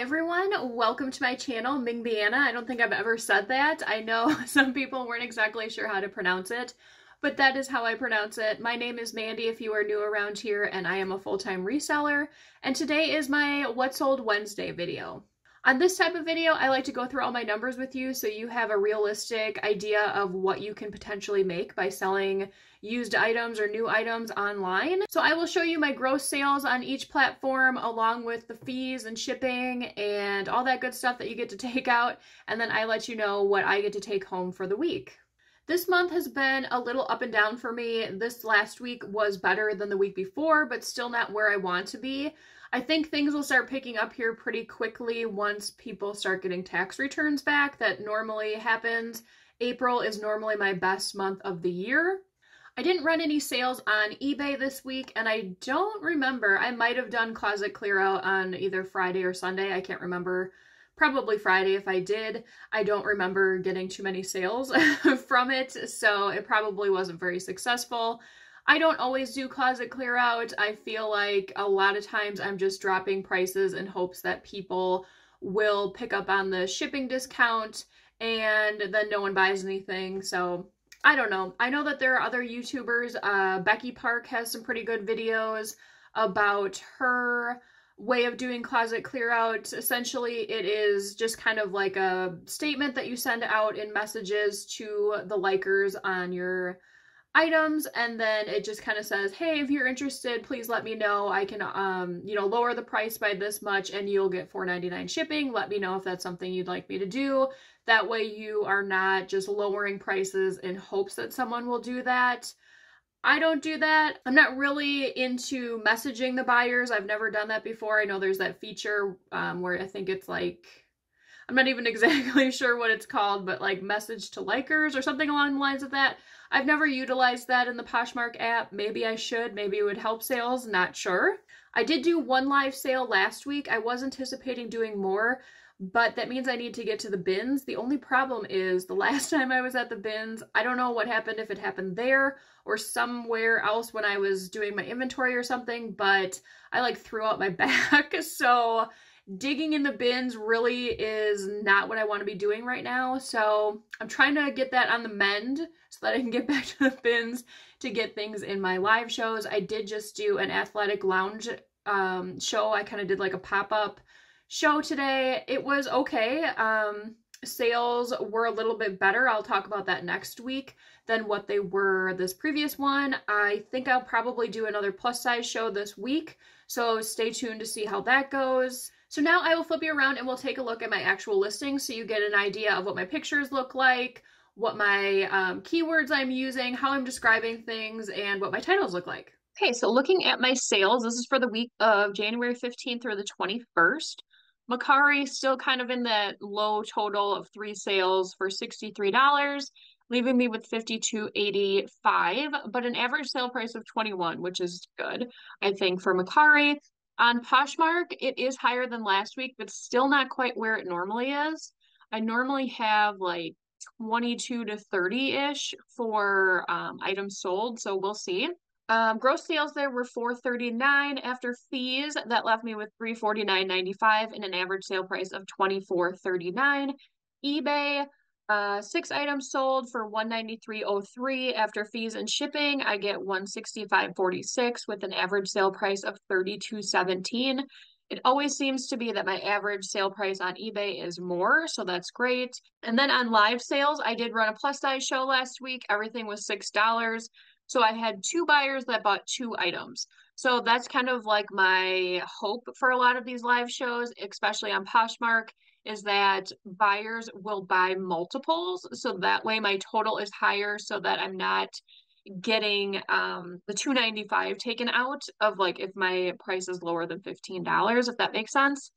everyone, welcome to my channel, Mingby. I don't think I've ever said that. I know some people weren't exactly sure how to pronounce it, but that is how I pronounce it. My name is Mandy if you are new around here, and I am a full-time reseller, and today is my What Sold Wednesday video. On this type of video, I like to go through all my numbers with you so you have a realistic idea of what you can potentially make by selling used items or new items online. So I will show you my gross sales on each platform along with the fees and shipping and all that good stuff that you get to take out, and then I let you know what I get to take home for the week. This month has been a little up and down for me. This last week was better than the week before, but still not where I want to be. I think things will start picking up here pretty quickly once people start getting tax returns back. That normally happens. April is normally my best month of the year. I didn't run any sales on eBay this week, and I don't remember. I might have done closet clear out on either Friday or Sunday. I can't remember. Probably Friday if I did. I don't remember getting too many sales from it, so it probably wasn't very successful. I don't always do closet clear out. I feel like a lot of times I'm just dropping prices in hopes that people will pick up on the shipping discount and then no one buys anything. So I don't know. I know that there are other YouTubers. Becky Park has some pretty good videos about her way of doing closet clear out. Essentially, it is just kind of like a statement that you send out in messages to the likers on your items, and then it just kind of says, hey, if you're interested, please let me know. I can lower the price by this much and you'll get $4.99 shipping. Let me know if that's something you'd like me to do. That way you are not just lowering prices in hopes that someone will do that. I don't do that. I'm not really into messaging the buyers. I've never done that before. I know there's that feature where I think it's like, I'm not even exactly sure what it's called, but like message to likers or something along the lines of that. I've never utilized that in the Poshmark app. Maybe I should. Maybe it would help sales. Not sure. I did do one live sale last week. I was anticipating doing more, but that means I need to get to the bins. The only problem is the last time I was at the bins, I don't know what happened, if it happened there or somewhere else when I was doing my inventory or something, but I like threw out my back. So digging in the bins really is not what I want to be doing right now. So I'm trying to get that on the mend so that I can get back to the bins to get things in my live shows. I did just do an athletic lounge show. I kind of did like a pop-up show today. It was okay. Sales were a little bit better. I'll talk about that next week than what they were this previous one. I think I'll probably do another plus size show this week, so stay tuned to see how that goes. So now I will flip you around and we'll take a look at my actual listing so you get an idea of what my pictures look like, what my keywords I'm using, how I'm describing things, and what my titles look like. Okay, so looking at my sales, this is for the week of January 15th through the 21st. Mercari still kind of in that low total of 3 sales for $63, leaving me with $52.85, but an average sale price of $21, which is good, I think, for Mercari. On Poshmark, it is higher than last week, but still not quite where it normally is. I normally have like 22 to 30-ish for items sold, so we'll see. Gross sales there were $439 after fees. That left me with $349.95 and an average sale price of $24.39. eBay, 6 items sold for $193.03 after fees and shipping. I get $165.46 with an average sale price of $32.17. It always seems to be that my average sale price on eBay is more, so that's great. And then on live sales, I did run a plus size show last week. Everything was $6. So I had 2 buyers that bought 2 items. So that's kind of like my hope for a lot of these live shows, especially on Poshmark, is that buyers will buy multiples. So that way my total is higher so that I'm not getting the $295 taken out of like if my price is lower than $15, if that makes sense.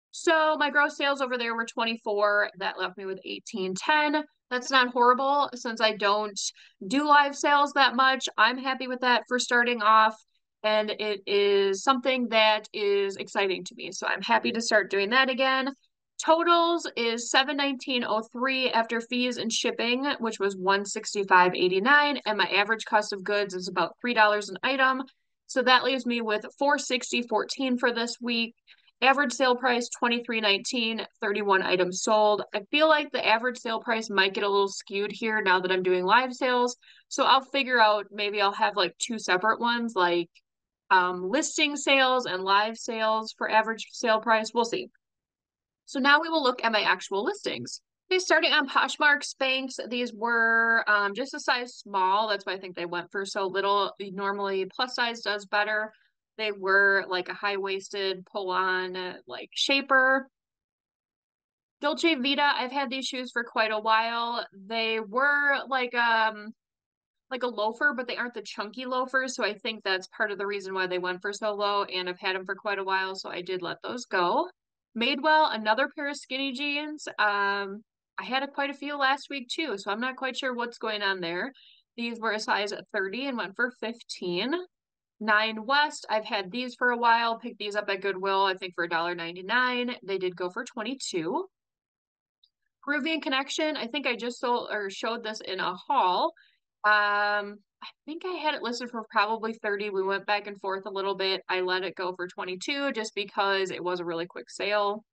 So my gross sales over there were 24. That left me with 1810. That's not horrible since I don't do live sales that much. I'm happy with that for starting off, and it is something that is exciting to me. So I'm happy to start doing that again. Totals is $719.03 after fees and shipping, which was $165.89, and my average cost of goods is about $3 an item. So that leaves me with $460.14 for this week. Average sale price $23.19, 31 items sold. I feel like the average sale price might get a little skewed here now that I'm doing live sales. So I'll figure out, maybe I'll have like two separate ones, like listing sales and live sales for average sale price. We'll see. So now we will look at my actual listings. Okay, starting on Poshmark Spanx, these were just a size small. That's why I think they went for so little. Normally plus size does better. They were like a high-waisted pull-on like shaper. Dolce Vita, I've had these shoes for quite a while. They were like a loafer, but they aren't the chunky loafers, so I think that's part of the reason why they went for so low, and I've had them for quite a while, so I did let those go. Madewell, another pair of skinny jeans. I had quite a few last week too, so I'm not quite sure what's going on there. These were a size 30 and went for 15. Nine West, I've had these for a while, picked these up at Goodwill, I think for $1.99. They did go for 22. Peruvian Connection, I think I just sold or showed this in a haul. I think I had it listed for probably 30. We went back and forth a little bit. I let it go for 22 just because it was a really quick sale.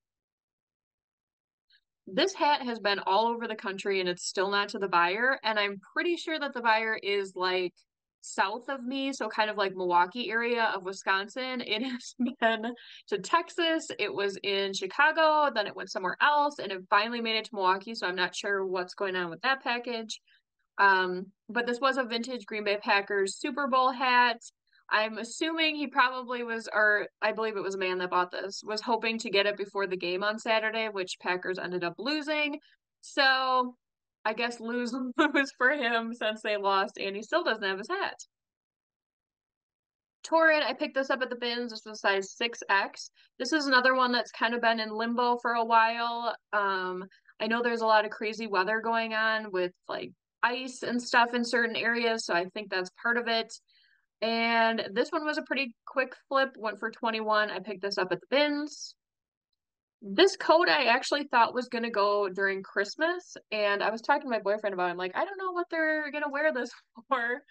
This hat has been all over the country and it's still not to the buyer. And I'm pretty sure that the buyer is like south of me, so kind of like Milwaukee area of Wisconsin. It has been to Texas, it was in Chicago, then it went somewhere else, and it finally made it to Milwaukee. So I'm not sure what's going on with that package. But this was a vintage Green Bay Packers Super Bowl hat. I'm assuming he probably was, or I believe it was a man that bought this, was hoping to get it before the game on Saturday, which Packers ended up losing. So I guess lose lose for him since they lost, and he still doesn't have his hat. Torrid, I picked this up at the bins. This was size 6X. This is another one that's kind of been in limbo for a while. I know there's a lot of crazy weather going on with like ice and stuff in certain areas, so I think that's part of it. And this one was a pretty quick flip, went for 21. I picked this up at the bins. This coat I actually thought was gonna go during Christmas, and I was talking to my boyfriend about it. I'm like, I don't know what they're gonna wear this for.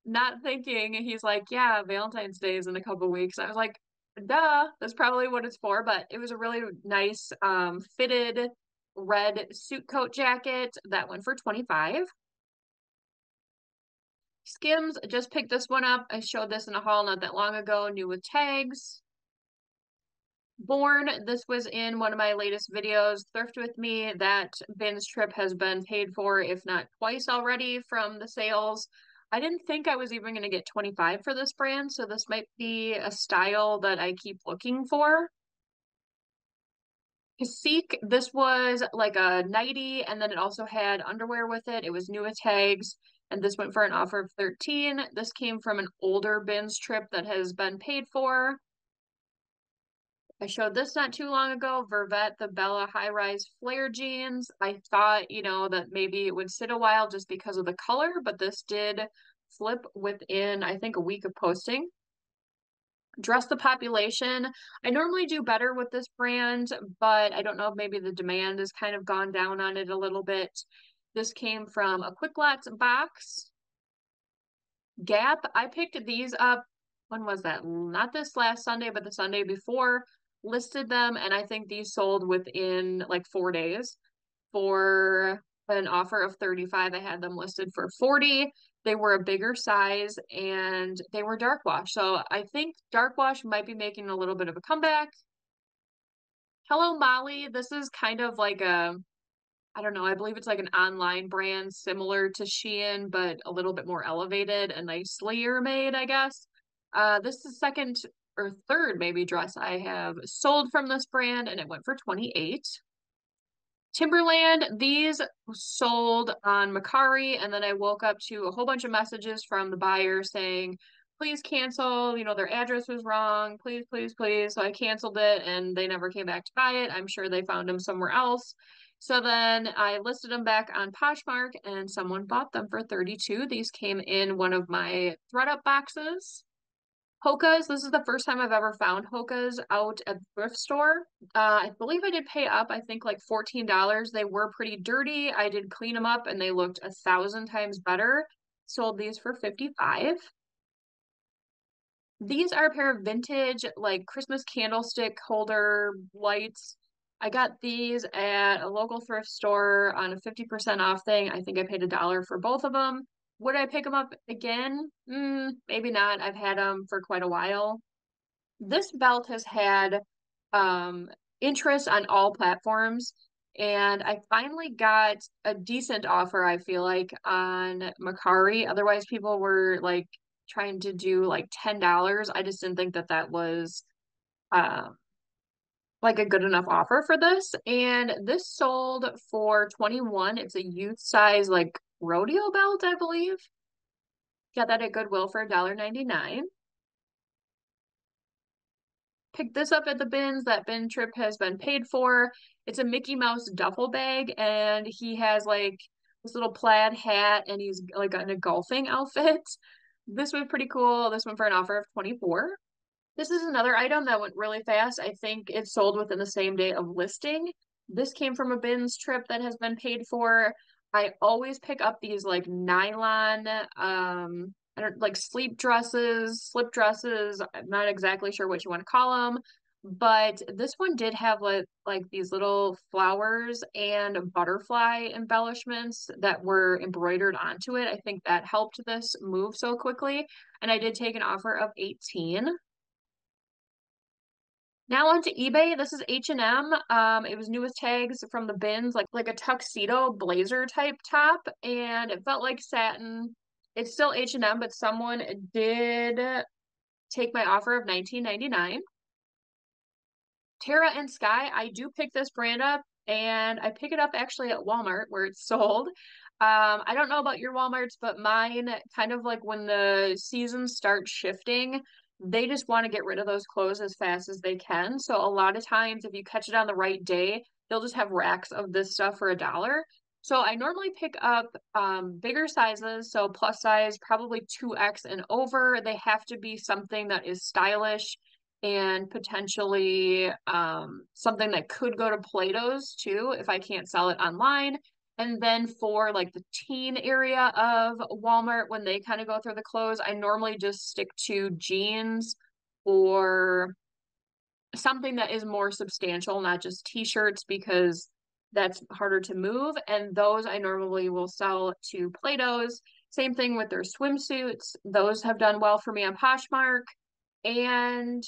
Not thinking, he's like, yeah, Valentine's Day is in a couple weeks. I was like, duh, that's probably what it's for. But it was a really nice fitted red suit coat jacket that went for 25. Skims, just picked this one up. I showed this in a haul not that long ago, new with tags. Born, this was in one of my latest videos, Thrift with Me. That bins trip has been paid for, if not twice already from the sales. I didn't think I was even going to get 25 for this brand, so this might be a style that I keep looking for. Cacique, this was like a nightie, and then it also had underwear with it. It was new with tags, and this went for an offer of 13. This came from an older bins trip that has been paid for. I showed this not too long ago, Vervet, the Bella high-rise flare jeans. I thought, that maybe it would sit a while just because of the color, but this did flip within, I think, a week of posting. Dress the Population. I normally do better with this brand, but I don't know if maybe the demand has kind of gone down on it a little bit. This came from a Quick Lots box. Gap, I picked these up, when was that? Not this last Sunday, but the Sunday before. Listed them, and I think these sold within like 4 days for an offer of 35. I had them listed for 40. They were a bigger size and they were dark wash. So I think dark wash might be making a little bit of a comeback. Hello Molly. This is kind of like I don't know, I believe it's like an online brand similar to Shein, but a little bit more elevated and nicelier made, I guess. This is second or third maybe dress I have sold from this brand, and it went for 28. Timberland, these sold on Mercari, and then I woke up to a whole bunch of messages from the buyer saying, please cancel, their address was wrong, please, please, please. So I canceled it and they never came back to buy it. I'm sure they found them somewhere else. So then I listed them back on Poshmark and someone bought them for 32. These came in one of my ThredUp boxes. Hoka's, this is the first time I've ever found Hoka's out at the thrift store. I believe I did pay up, I think like $14. They were pretty dirty. I did clean them up and they looked 1,000 times better. Sold these for 55. These are a pair of vintage, like Christmas candlestick holder lights. I got these at a local thrift store on a 50% off thing. I think I paid $1 for both of them. Would I pick them up again? Maybe not. I've had them for quite a while. This belt has had um, interest on all platforms, and I finally got a decent offer, I feel like, on Mercari. Otherwise, people were like trying to do like $10. I just didn't think that that was um, like a good enough offer for this. And this sold for 21. It's a youth size like rodeo belt, I believe. Got that at Goodwill for $1.99. Picked this up at the bins. That bin trip has been paid for. It's a Mickey Mouse duffel bag, and he has like this little plaid hat, and he's like in a golfing outfit. This was pretty cool. This one for an offer of 24. This is another item that went really fast. I think it sold within the same day of listing. This came from a bins trip that has been paid for. I always pick up these like nylon, I don't like sleep dresses, slip dresses. I'm not exactly sure what you want to call them, but this one did have like these little flowers and butterfly embellishments that were embroidered onto it. I think that helped this move so quickly. And I did take an offer of 18. Now onto eBay. This is H&M. It was new with tags from the bins, like a tuxedo blazer type top, and it felt like satin. It's still H&M, but someone did take my offer of 19.99. Terra and Sky, I do pick this brand up, and I pick it up actually at Walmart where it's sold. I don't know about your Walmarts, but mine kind of like when the seasons start shifting, they just want to get rid of those clothes as fast as they can. So a lot of times, if you catch it on the right day, they'll just have racks of this stuff for $1. So I normally pick up bigger sizes, so plus size, probably 2X and over. They have to be something that is stylish and potentially something that could go to Plato's too if I can't sell it online. And then for like the teen area of Walmart, when they kind of go through the clothes, I normally just stick to jeans or something that is more substantial, not just t-shirts, because that's harder to move. And those I normally will sell to Plato's. Same thing with their swimsuits. Those have done well for me on Poshmark. And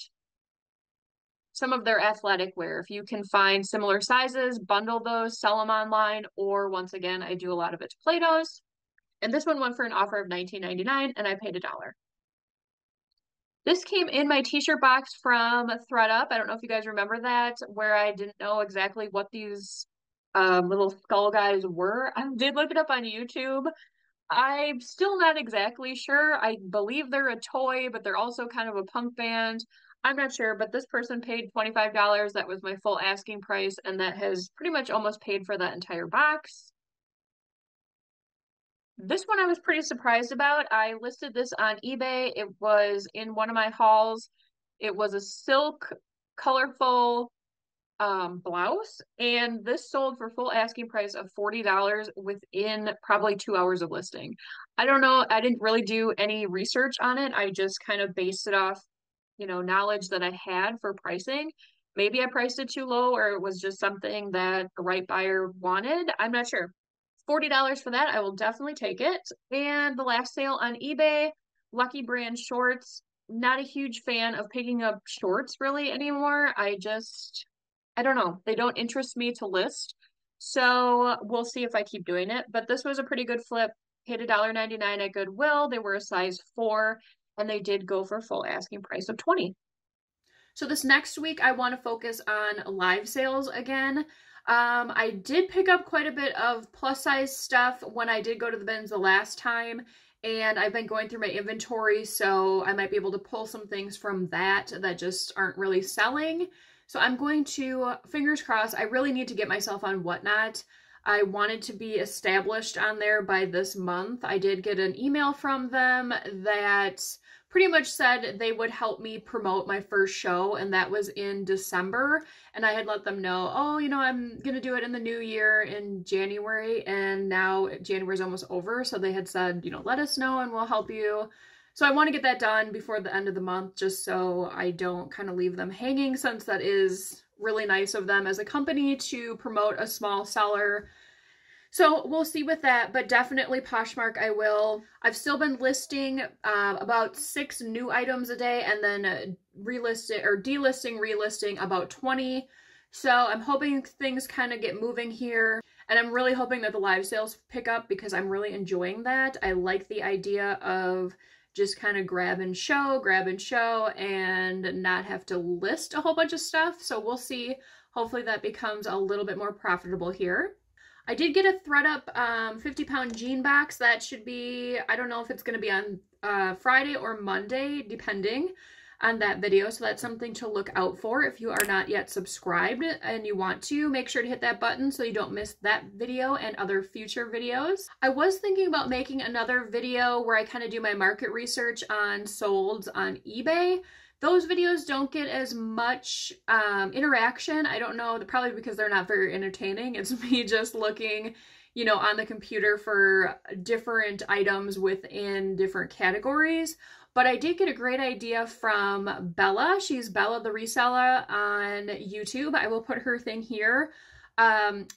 some of their athletic wear. If you can find similar sizes, bundle those, sell them online, or once again, I do a lot of it to Plato's. And this one went for an offer of 19.99, and I paid $1. This came in my t-shirt box from ThredUp. I don't know if you guys remember that, where I didn't know exactly what these little skull guys were. I did look it up on YouTube. I'm still not exactly sure. I believe they're a toy, but they're also kind of a punk band. I'm not sure, but this person paid $25. That was my full asking price, and that has pretty much almost paid for that entire box. This one I was pretty surprised about. I listed this on eBay. It was in one of my hauls. It was a silk, colorful blouse, and this sold for full asking price of $40 within probably 2 hours of listing. I don't know, I didn't really do any research on it. I just kind of based it off, knowledge that I had for pricing. Maybe I priced it too low, or it was just something that the right buyer wanted. I'm not sure. $40 for that, I will definitely take it. And the last sale on eBay, Lucky Brand shorts. Not a huge fan of picking up shorts really anymore. I don't know. They don't interest me to list. So we'll see if I keep doing it. But this was a pretty good flip. Paid $1.99 at Goodwill. They were a size 4, and they did go for full asking price of 20. So this next week, I want to focus on live sales again. I did pick up quite a bit of plus size stuff when I did go to the bins the last time, and I've been going through my inventory, so I might be able to pull some things from that just aren't really selling. So I'm going to, fingers crossed, I really need to get myself on Whatnot. I wanted to be established on there by this month. I did get an email from them that pretty much said they would help me promote my first show, and that was in December. And I had let them know, oh, I'm going to do it in the new year in January, and now January's almost over. So they had said, let us know and we'll help you. So I want to get that done before the end of the month, just so I don't kind of leave them hanging, since that is really nice of them as a company to promote a small seller. So we'll see with that, but definitely Poshmark I will. I've still been listing about 6 new items a day, and then relisting about 20. So I'm hoping things kind of get moving here. And I'm really hoping that the live sales pick up, because I'm really enjoying that. I like the idea of just kind of grab and show, and not have to list a whole bunch of stuff. So we'll see. Hopefully that becomes a little bit more profitable here. I did get a ThredUp 50-pound jean box. That should be, I don't know if it's going to be on Friday or Monday, depending on that video. So that's something to look out for. If you are not yet subscribed and you want to, make sure to hit that button so you don't miss that video and other future videos. I was thinking about making another video where I kind of do my market research on solds on eBay. Those videos don't get as much interaction. I don't know, probably because they're not very entertaining. It's me just looking, you know, on the computer for different items within different categories. But I did get a great idea from Bella. She's Bella the Reseller on YouTube. I will put her thing here.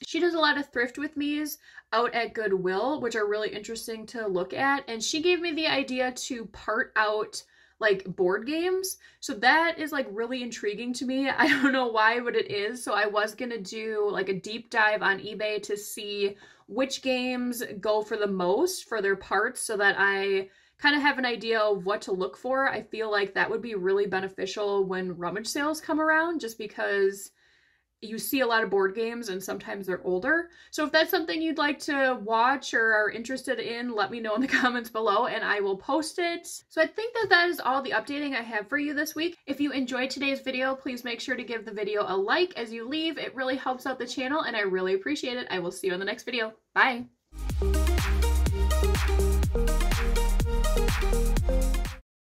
She does a lot of thrift with me's out at Goodwill, which are really interesting to look at. And she gave me the idea to part out like board games. So that is like really intriguing to me. I don't know why, but it is. So I was gonna do like a deep dive on eBay to see which games go for the most for their parts, so that I kind of have an idea of what to look for. I feel like that would be really beneficial when rummage sales come around, just because you see a lot of board games and sometimes they're older. So if that's something you'd like to watch or are interested in, let me know in the comments below and I will post it. So I think that is all the updating I have for you this week. If you enjoyed today's video, please make sure to give the video a like as you leave. It really helps out the channel and I really appreciate it. I will see you in the next video. Bye!